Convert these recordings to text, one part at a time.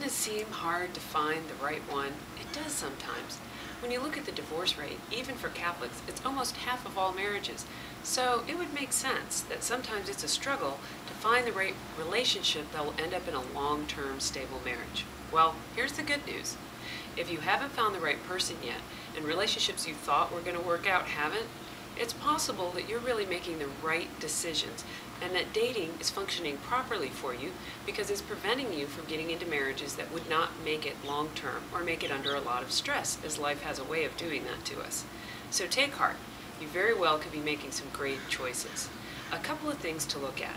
it seem hard to find the right one? It does sometimes. When you look at the divorce rate, even for Catholics, it's almost half of all marriages. So it would make sense that sometimes it's a struggle to find the right relationship that will end up in a long-term stable marriage. Well, here's the good news. If you haven't found the right person yet, and relationships you thought were going to work out haven't, it's possible that you're really making the right decisions and that dating is functioning properly for you because it's preventing you from getting into marriages that would not make it long-term or make it under a lot of stress, as life has a way of doing that to us. So take heart. You very well could be making some great choices. A couple of things to look at.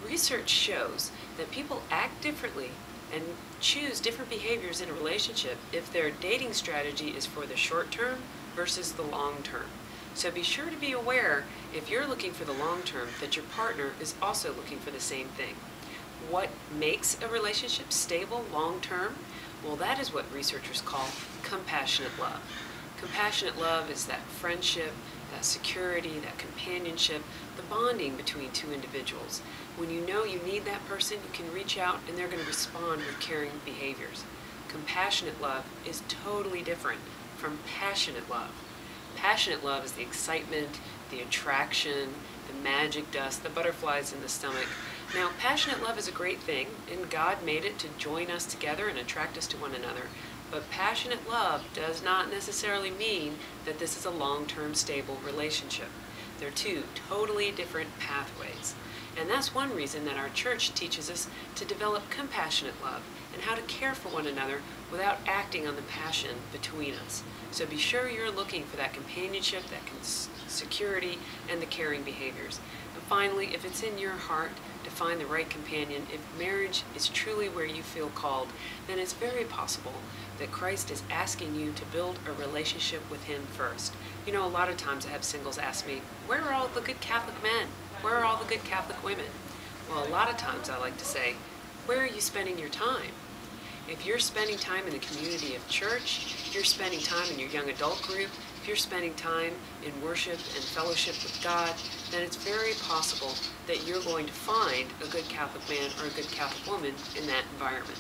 Research shows that people act differently and choose different behaviors in a relationship if their dating strategy is for the short term versus the long term. So be sure to be aware, if you're looking for the long term, that your partner is also looking for the same thing. What makes a relationship stable long term? Well, that is what researchers call compassionate love. Compassionate love is that friendship, that security, that companionship, the bonding between two individuals. When you know you need that person, you can reach out and they're going to respond with caring behaviors. Compassionate love is totally different from passionate love. Passionate love is the excitement, the attraction, the magic dust, the butterflies in the stomach. Now, passionate love is a great thing, and God made it to join us together and attract us to one another. But passionate love does not necessarily mean that this is a long-term stable relationship. They're two totally different pathways. And that's one reason that our church teaches us to develop compassionate love and how to care for one another without acting on the passion between us. So be sure you're looking for that companionship, that security, and the caring behaviors. And finally, if it's in your heart to find the right companion, if marriage is truly where you feel called, then it's very possible that Christ is asking you to build a relationship with Him first. You know, a lot of times I have singles ask me, where are all the good Catholic men? Where are all the good Catholic women? Well, a lot of times I like to say, where are you spending your time? If you're spending time in the community of church, if you're spending time in your young adult group, if you're spending time in worship and fellowship with God, then it's very possible that you're going to find a good Catholic man or a good Catholic woman in that environment.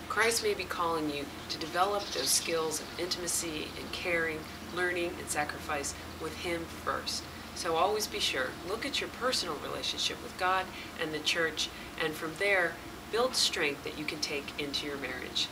Christ may be calling you to develop those skills of intimacy and caring, learning and sacrifice with Him first. So always be sure, look at your personal relationship with God and the church, and from there, build strength that you can take into your marriage.